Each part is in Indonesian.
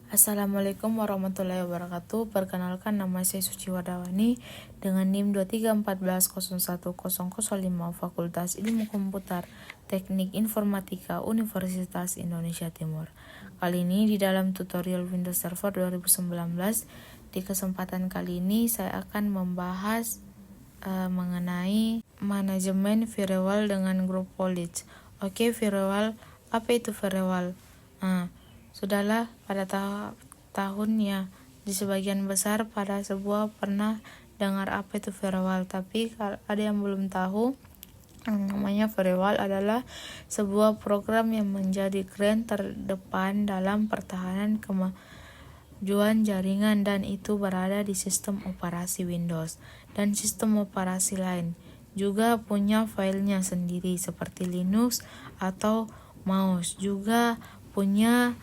Assalamualaikum warahmatullahi wabarakatuh. Perkenalkan, nama saya Suci Wardawani dengan NIM 2314010005 Fakultas Ilmu Komputer Teknik Informatika Universitas Indonesia Timur. Kali ini di dalam tutorial Windows Server 2019, di kesempatan kali ini saya akan membahas mengenai manajemen firewall dengan grup policy. Oke, firewall, apa itu firewall? Sudahlah, pada tahun ya, di sebagian besar pada sebuah pernah dengar apa itu firewall, tapi ada yang belum tahu. Namanya firewall adalah sebuah program yang menjadi keren terdepan dalam pertahanan kemajuan jaringan, dan itu berada di sistem operasi Windows dan sistem operasi lain. Juga punya filenya sendiri seperti Linux atau mouse. Juga punya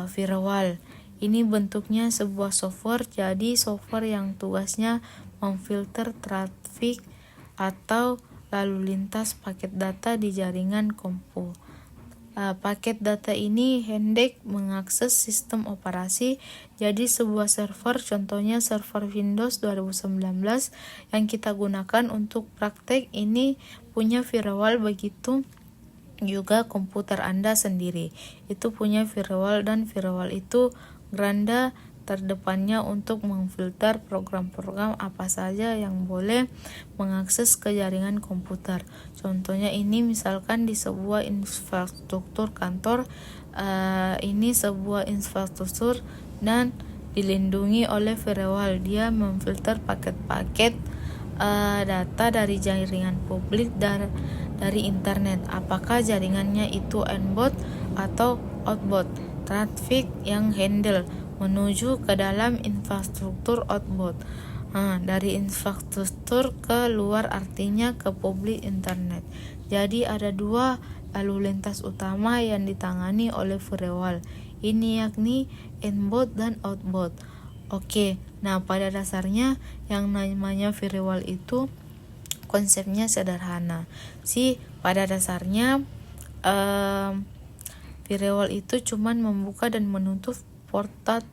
firewall. Ini bentuknya sebuah software, jadi software yang tugasnya memfilter trafik atau lalu lintas paket data di jaringan komputer. Paket data ini hendak mengakses sistem operasi. Jadi sebuah server, contohnya server Windows 2019 yang kita gunakan untuk praktek ini punya firewall, begitu juga komputer Anda sendiri itu punya firewall, dan firewall itu geranda terdepannya untuk memfilter program-program apa saja yang boleh mengakses ke jaringan komputer. Contohnya ini misalkan di sebuah infrastruktur kantor, ini sebuah infrastruktur dan dilindungi oleh firewall. Dia memfilter paket-paket data dari jaringan publik dari internet, apakah jaringannya itu inbound atau outbound. Traffic yang handle menuju ke dalam infrastruktur outbound. Dari infrastruktur ke luar artinya ke publik internet. Jadi ada dua lalu lintas utama yang ditangani oleh firewall ini, yakni inbound dan outbound. Oke, nah pada dasarnya yang namanya firewall itu konsepnya sederhana. Pada dasarnya firewall itu cuman membuka dan menutup portal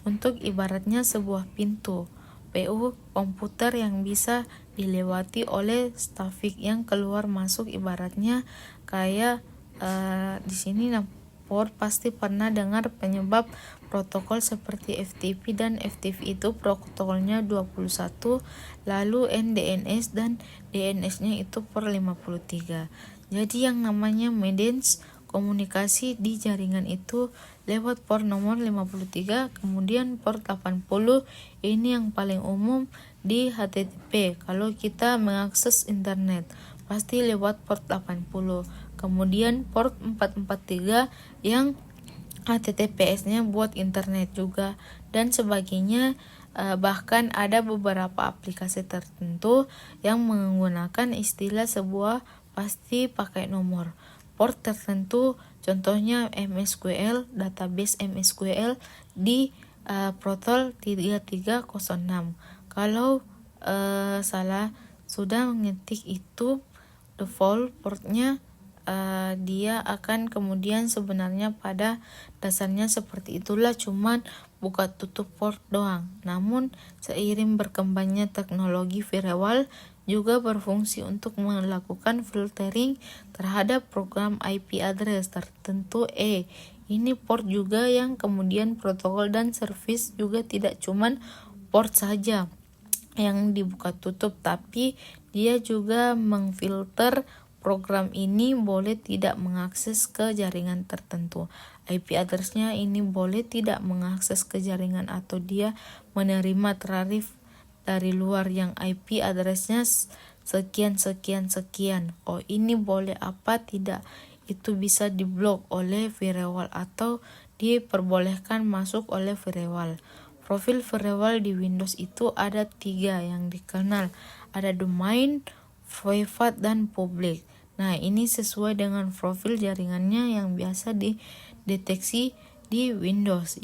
untuk ibaratnya sebuah pintu PU komputer yang bisa dilewati oleh traffic yang keluar masuk, ibaratnya kayak di sini port pasti pernah dengar penyebab protokol seperti FTP, dan FTP itu protokolnya 21, lalu NDNS dan DNS-nya itu per 53. Jadi yang namanya maintenance komunikasi di jaringan itu lewat port nomor 53, kemudian port 80, ini yang paling umum di HTTP. Kalau kita mengakses internet pasti lewat port 80. Kemudian port 443 yang HTTPS-nya buat internet juga dan sebagainya. Bahkan ada beberapa aplikasi tertentu yang menggunakan istilah sebuah pasti pakai nomor port tertentu, contohnya MSQL, database MSQL di protol 3306. Kalau salah sudah mengetik itu default portnya, dia akan kemudian sebenarnya pada dasarnya seperti itulah, cuman buka tutup port doang. Namun seiring berkembangnya teknologi, firewall juga berfungsi untuk melakukan filtering terhadap program IP address tertentu. Ini port juga yang kemudian protokol dan service juga tidak cuman port saja yang dibuka tutup, tapi dia juga mengfilter program ini boleh tidak mengakses ke jaringan tertentu. IP address-nya ini boleh tidak mengakses ke jaringan, atau dia menerima tarif dari luar yang IP address-nya sekian. Ini boleh apa tidak, itu bisa diblok oleh firewall atau diperbolehkan masuk oleh firewall. Profil firewall di Windows itu ada 3 yang dikenal, ada domain, private, dan public. Nah, ini sesuai dengan profil jaringannya yang biasa dideteksi di Windows.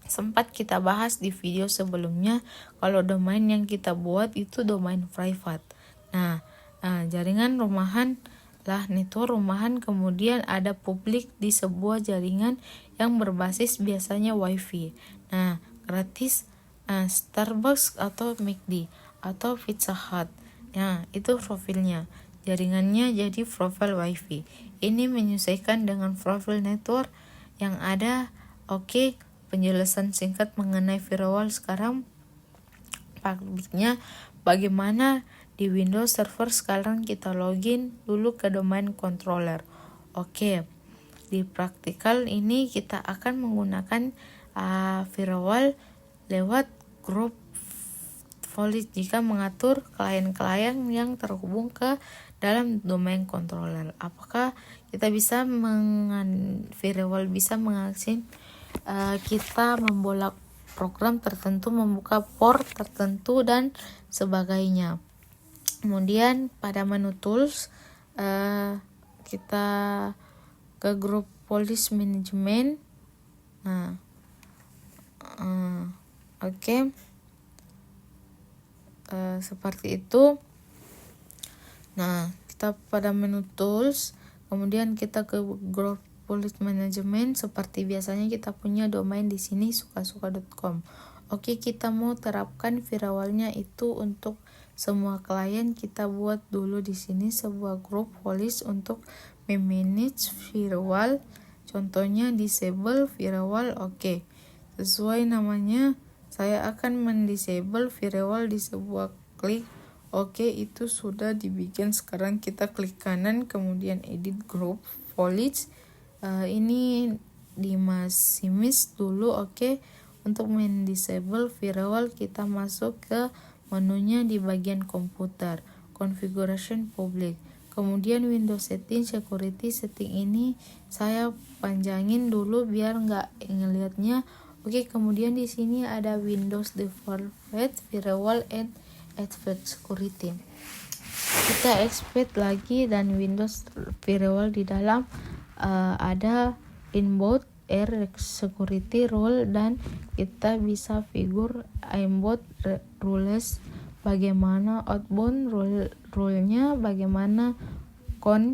Sempat kita bahas di video sebelumnya kalau domain yang kita buat itu domain private. Nah, jaringan rumahan lah network rumahan, kemudian ada publik di sebuah jaringan yang berbasis biasanya WiFi. Nah, gratis Starbucks atau McD atau Pizza Hut. Nah, itu profilnya. Jaringannya jadi profil WiFi. Ini menyesuaikan dengan profil network yang ada. Oke, penjelasan singkat mengenai firewall sekarang. Publiknya bagaimana di Windows Server. Sekarang kita login dulu ke domain controller. Oke, di praktikal ini kita akan menggunakan firewall lewat grup Police jika mengatur klien-klien yang terhubung ke dalam domain controller. Apakah kita bisa firewall bisa mengakses kita membolak program tertentu, membuka port tertentu dan sebagainya. Kemudian pada menu tools kita ke grup Police Management. Oke. Seperti itu. Nah, kita pada menu tools, kemudian kita ke grup Police Management. Seperti biasanya kita punya domain di sini sukasuka.com. Oke, kita mau terapkan firewallnya itu untuk semua klien. Kita buat dulu di sini sebuah grup police untuk memanage firewall. Contohnya disable firewall. Oke, sesuai namanya. Saya akan mendisable firewall di sebuah klik. Oke, itu sudah dibikin. Sekarang kita klik kanan, kemudian edit group police. Ini dimasimis dulu. Oke, untuk mendisable firewall kita masuk ke menunya di bagian komputer, configuration public. Kemudian Windows setting, security setting ini saya panjangin dulu biar nggak ngelihatnya. Oke, kemudian di sini ada Windows Default Firewall and Advanced Security. Kita expand lagi dan Windows Firewall di dalam ada inbound air security rule dan kita bisa figur inbound rules, bagaimana outbound rule-nya, bagaimana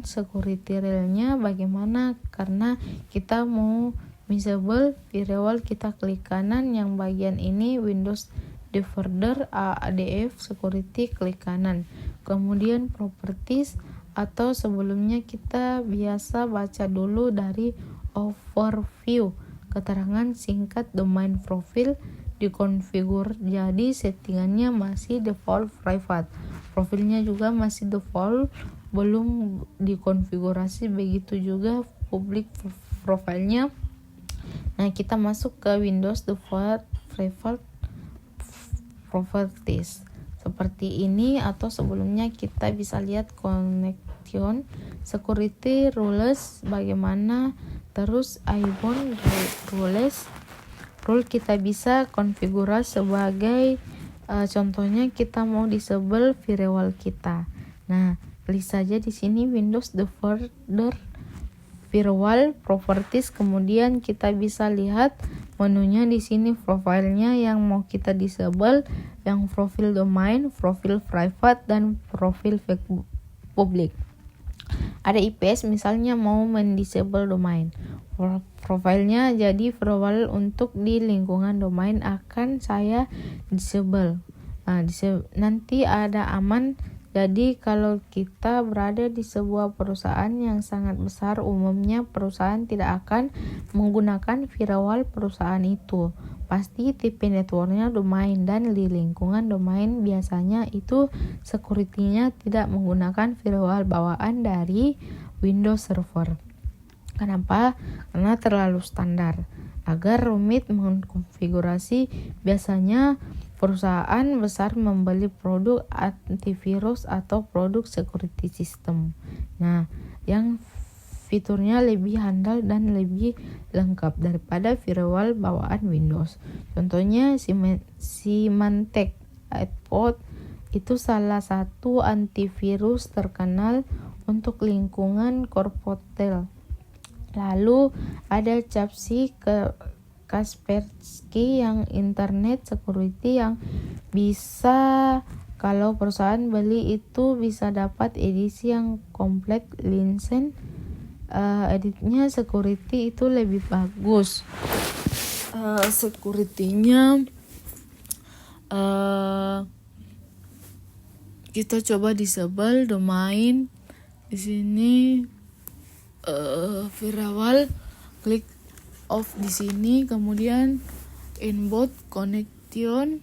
security rule-nya, bagaimana karena kita mau disable firewall, kita klik kanan yang bagian ini Windows Defender ADF Security, klik kanan. Kemudian properties atau sebelumnya kita biasa baca dulu dari overview, keterangan singkat domain profil dikonfigur, jadi settingannya masih default private, profilnya juga masih default, belum dikonfigurasi, begitu juga public profilnya. Nah, kita masuk ke Windows Default Private Properties seperti ini, atau sebelumnya kita bisa lihat connection security rules bagaimana, terus outbound rules rule kita bisa konfigurasi sebagai contohnya kita mau disable firewall kita. Nah, klik saja di sini Windows Default Firewall Properties, kemudian kita bisa lihat menunya di sini, profilnya yang mau kita disable, yang profil domain, profil private dan profil public. Ada IPS misalnya mau mendisable domain. Profilnya jadi firewall untuk di lingkungan domain akan saya disable. Nanti ada aman. Jadi kalau kita berada di sebuah perusahaan yang sangat besar, umumnya perusahaan tidak akan menggunakan firewall perusahaan itu. Pasti tipe networknya domain, dan di lingkungan domain biasanya itu security-nya tidak menggunakan firewall bawaan dari Windows Server. Kenapa? Karena terlalu standar. Agar rumit mengkonfigurasi, biasanya perusahaan besar membeli produk antivirus atau produk security system. Nah, yang fiturnya lebih handal dan lebih lengkap daripada firewall bawaan Windows. Contohnya Symantec Outpost itu salah satu antivirus terkenal untuk lingkungan korporatel. Lalu ada Kaspersky yang internet security yang bisa Kalau perusahaan beli itu bisa dapat edisi yang komplit license, editnya security itu lebih bagus. Security-nya kita coba disable domain. Di sini firewall, klik off di sini, kemudian inbound connection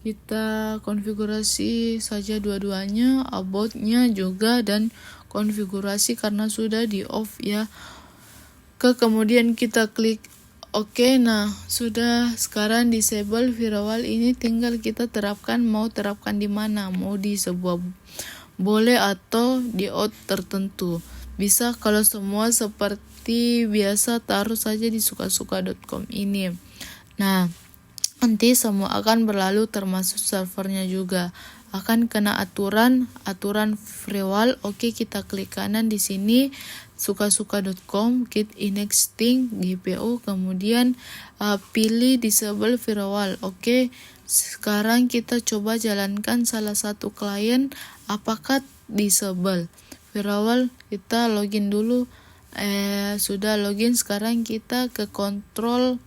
kita konfigurasi saja dua-duanya, about-nya juga, dan konfigurasi karena sudah di off ya. Kemudian kita klik OK. Nah, sudah sekarang disable firewall ini, tinggal kita terapkan, mau terapkan di mana, mau di sebuah boleh atau di out tertentu. Bisa kalau semua seperti biasa taruh saja di sukasuka.com ini. Nah, nanti semua akan berlalu termasuk servernya juga. Akan kena aturan firewall. Oke, kita klik kanan di sini sukasuka.com, klik enexting GPO, kemudian pilih disable firewall. Oke, sekarang kita coba jalankan salah satu klien apakah disable firewall. Kita login dulu. Sudah login, sekarang kita ke control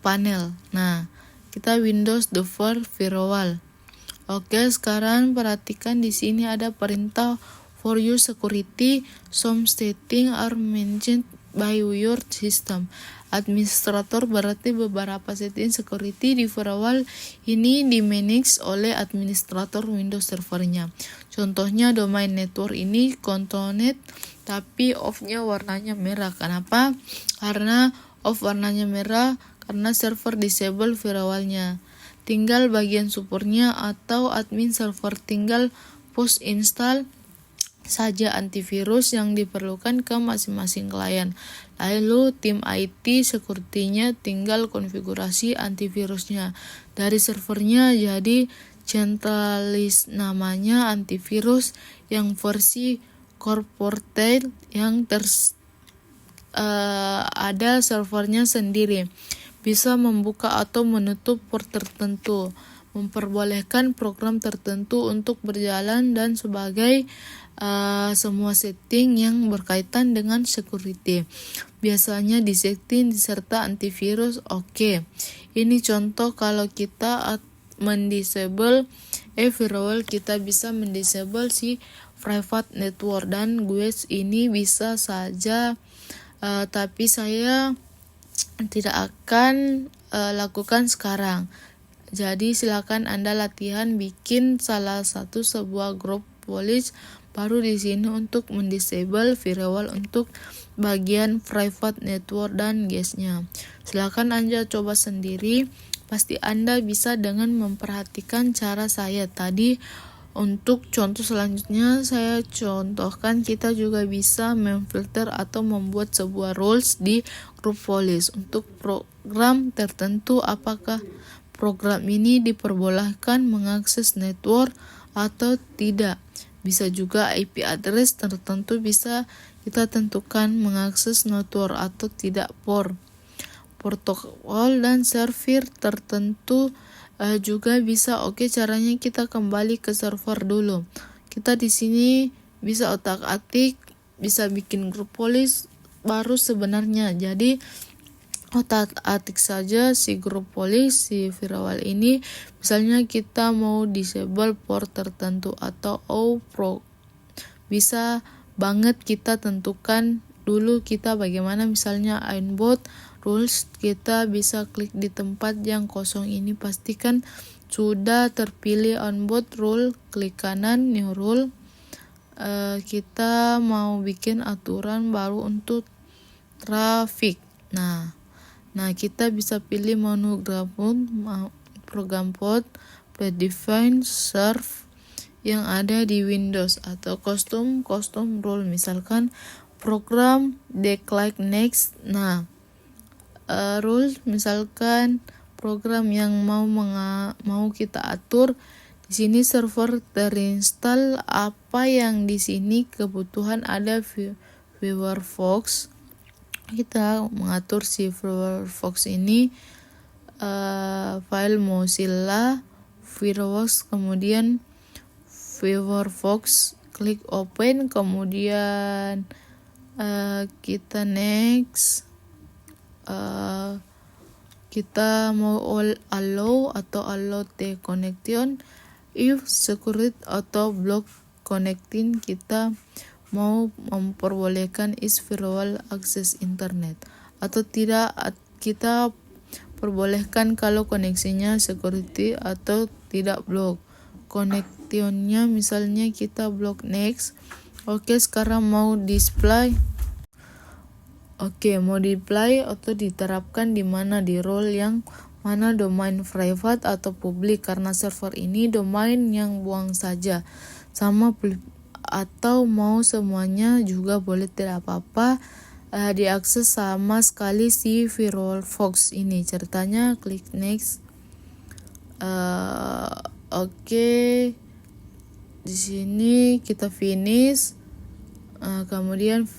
panel. Nah, kita Windows default firewall. Oke, sekarang perhatikan di sini ada perintah for your security, some setting are mentioned by your system. Administrator berarti beberapa setting security di firewall ini di-manage oleh administrator Windows servernya. Contohnya domain network ini controlnet, tapi off-nya warnanya merah. Kenapa? Karena off warnanya merah karena server disable firewallnya. Tinggal bagian supportnya atau admin server tinggal post install saja antivirus yang diperlukan ke masing-masing klien. Lalu tim IT security-nya tinggal konfigurasi antivirusnya dari servernya, jadi centralist namanya antivirus yang versi corporate yang ada servernya sendiri. Bisa membuka atau menutup port tertentu, memperbolehkan program tertentu untuk berjalan dan sebagai semua setting yang berkaitan dengan security. Biasanya disetting diserta antivirus. Oke. Ini contoh kalau kita mendisable firewall, kita bisa mendisable si private network, dan gue ini bisa saja tapi saya tidak akan lakukan sekarang. Jadi silakan Anda latihan bikin sebuah grup police baru di sini untuk mendisable firewall untuk bagian private network dan guysnya. Silakan Anda coba sendiri, pasti Anda bisa dengan memperhatikan cara saya tadi. Untuk contoh selanjutnya saya contohkan, kita juga bisa memfilter atau membuat sebuah rules di grup police untuk program tertentu. Apakah program ini diperbolehkan mengakses network atau tidak. Bisa juga IP address tertentu bisa kita tentukan mengakses network atau tidak. Protokol dan server tertentu juga bisa. Oke, caranya kita kembali ke server dulu. Kita di sini bisa otak-atik, bisa bikin grup police baru sebenarnya. Jadi otak-atik saja si grup police, si firewall ini. Misalnya kita mau disable port tertentu atau bisa banget kita tentukan dulu kita bagaimana. Misalnya inbound rules, kita bisa klik di tempat yang kosong ini, pastikan sudah terpilih onboard rule, klik kanan new rule. Kita mau bikin aturan baru untuk traffic. Nah kita bisa pilih menu program port predefined serve yang ada di Windows atau custom rule, misalkan program decline next. Rule misalkan program yang mau kita atur. Di sini server terinstall apa yang di sini kebutuhan ada Firefox. Kita mengatur si Firefox ini file Mozilla Firefox, kemudian Firefox, klik open, kemudian kita next, kita mau allow the connection if secured atau block connecting. Kita mau memperbolehkan is firewall access internet atau tidak. Kita perbolehkan kalau koneksinya security atau tidak block connectionnya, misalnya kita block next. Sekarang mau display. Mau display atau diterapkan di mana, di role yang mana, domain private atau publik, karena server ini domain yang buang saja sama atau mau semuanya juga boleh, tidak apa-apa diakses sama sekali si Firefox ini. Ceritanya klik next. Di sini kita finish. Kemudian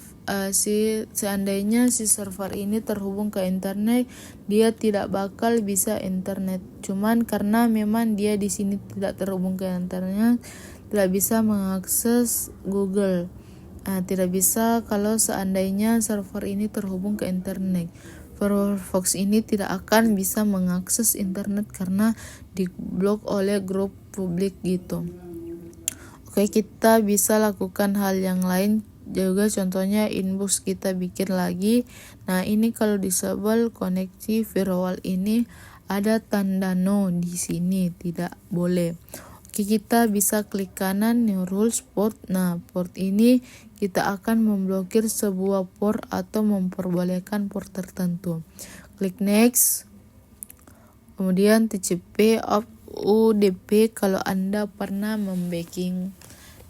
seandainya si server ini terhubung ke internet, dia tidak bakal bisa internet. Cuman karena memang dia di sini tidak terhubung ke internet, tidak bisa mengakses Google. Tidak bisa kalau seandainya server ini terhubung ke internet. Firefox ini tidak akan bisa mengakses internet karena diblok oleh grup publik gitu. Kita bisa lakukan hal yang lain juga, contohnya inbox kita bikin lagi. Nah, ini kalau disable koneksi firewall ini ada tanda no di sini, tidak boleh. Kita bisa klik kanan new rules port. Nah, port ini kita akan memblokir sebuah port atau memperbolehkan port tertentu. Klik next. Kemudian TCP UDP. Kalau Anda pernah membacking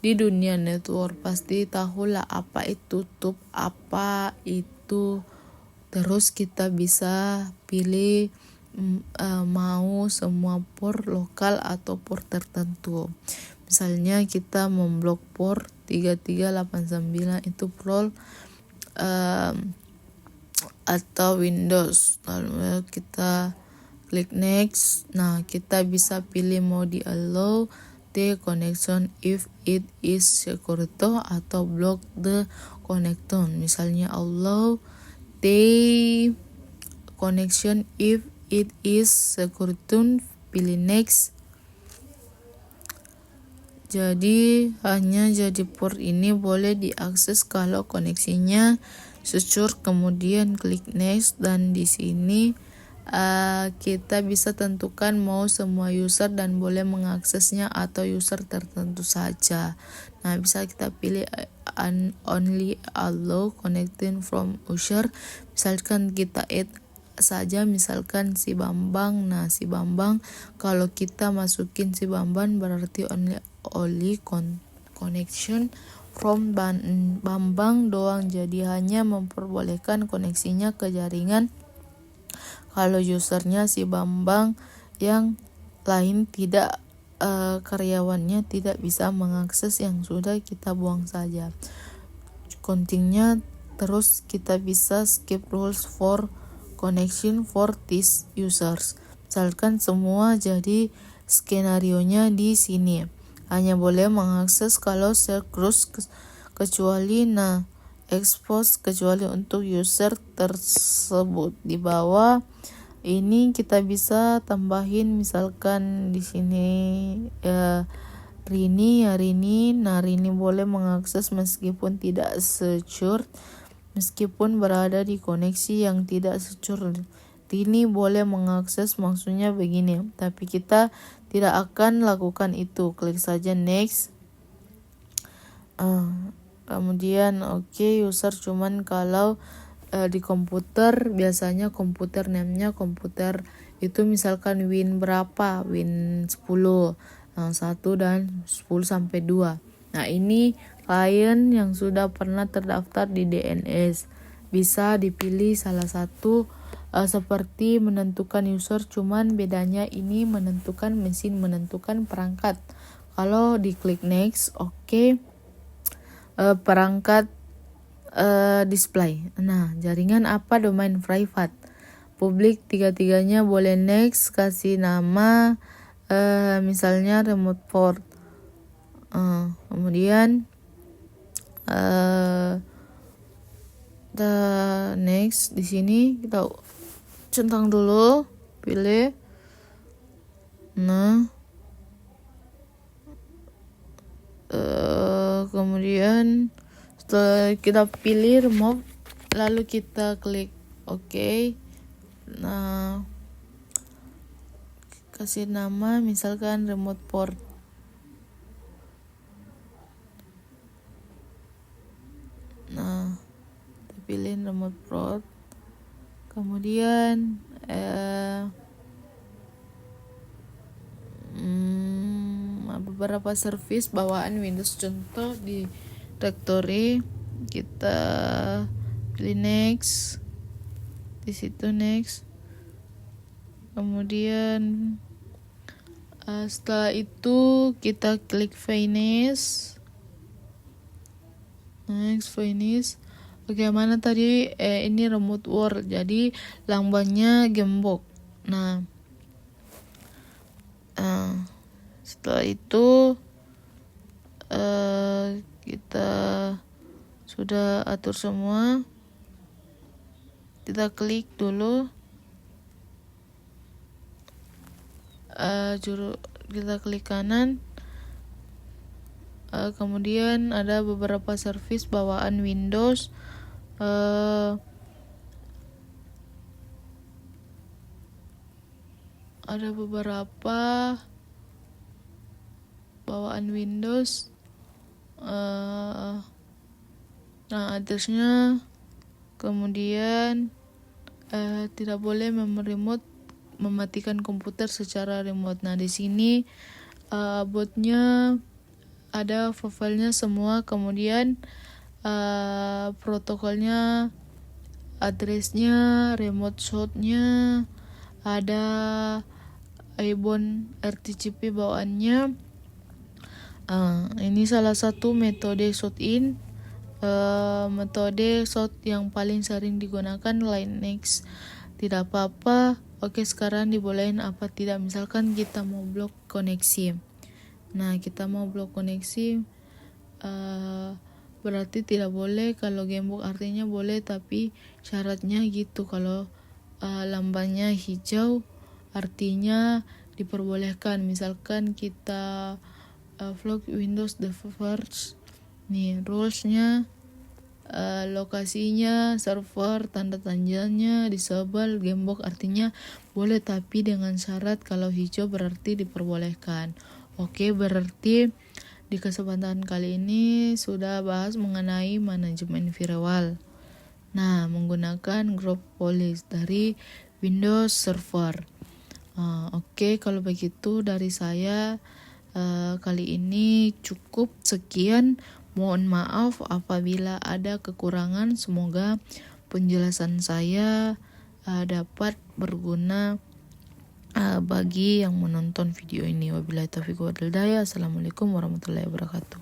di dunia network pasti tahulah apa itu tutup, apa itu. Terus kita bisa pilih mau semua port lokal atau port tertentu. Misalnya kita memblok port 3389 itu port atau Windows. Lalu kita klik next. Nah, kita bisa pilih mau di allow the connection if it is secure atau block the connection. Misalnya allow the connection if it is secure, pilih next. Jadi port ini boleh diakses kalau koneksinya secure. Kemudian klik next, dan di sini kita bisa tentukan mau semua user dan boleh mengaksesnya atau user tertentu saja. Nah, bisa kita pilih only allow connecting from user. Misalkan kita add saja, misalkan si Bambang. Nah, si Bambang, kalau kita masukin si Bambang berarti only connection from Bambang doang. Jadi hanya memperbolehkan koneksinya ke jaringan. Kalau usernya si Bambang, yang lain tidak, karyawannya tidak bisa mengakses, yang sudah kita buang saja. Kontingnya terus kita bisa skip rules for connection for these users. Misalkan semua, jadi skenarionya di sini hanya boleh mengakses kalau secrus kecuali expose kecuali untuk user tersebut. Di bawah ini kita bisa tambahin, misalkan di sini Rini. Nah, Rini boleh mengakses meskipun tidak secure, meskipun berada di koneksi yang tidak secure. Rini boleh mengakses, maksudnya begini, tapi kita tidak akan lakukan itu. Klik saja next. Kemudian user cuman kalau di komputer, biasanya komputer name-nya komputer itu misalkan Win berapa, Win 10, 1 dan 10 sampai 2. Nah, ini klien yang sudah pernah terdaftar di DNS. Bisa dipilih salah satu, seperti menentukan user, cuman bedanya ini menentukan mesin, menentukan perangkat. Kalau diklik next, perangkat display. Nah, jaringan apa, domain private, publik, tiga-tiganya boleh next. Kasih nama misalnya remote port. Kemudian next di sini kita centang dulu, pilih. Nah, kemudian setelah kita pilih remove, lalu kita klik OK. Nah, kasih nama misalkan remote port. Nah, kita pilih remote port. Kemudian beberapa service bawaan Windows, contoh di directory, kita pilih next, di situ next. Kemudian setelah itu kita klik finish. Next, finish. Oke, mana tadi ini remote world, jadi lambangnya gembok. Nah, setelah itu kita sudah atur semua. Kita klik dulu, kita klik kanan. Kemudian ada beberapa service bawaan Windows. Ada beberapa bawaan Windows. Nah, addressnya. Kemudian tidak boleh mematikan komputer secara remote. Nah, di sini botnya ada profilnya semua, kemudian protokolnya, addressnya, remote shotnya, ada Ibon RTCP bawaannya. Ini salah satu metode shot-in. Metode shot yang paling sering digunakan Linux. Tidak apa-apa. Oke, sekarang dibolehin apa tidak. Misalkan kita mau blok koneksi. Nah, kita mau blok koneksi, berarti tidak boleh. Kalau gembok artinya boleh, tapi syaratnya gitu. Kalau lambangnya hijau artinya diperbolehkan. Misalkan kita vlog Windows device, nih rulesnya, lokasinya, server, tanda tanjanya, disable, gembok artinya boleh, tapi dengan syarat kalau hijau berarti diperbolehkan. Oke, berarti di kesempatan kali ini sudah bahas mengenai manajemen firewall. Nah, menggunakan group policy dari Windows Server. Oke, kalau begitu dari saya kali ini cukup sekian. Mohon maaf apabila ada kekurangan. Semoga penjelasan saya dapat berguna bagi yang menonton video ini. Wabillahi taufiq wal hidayah. Assalamualaikum warahmatullahi wabarakatuh.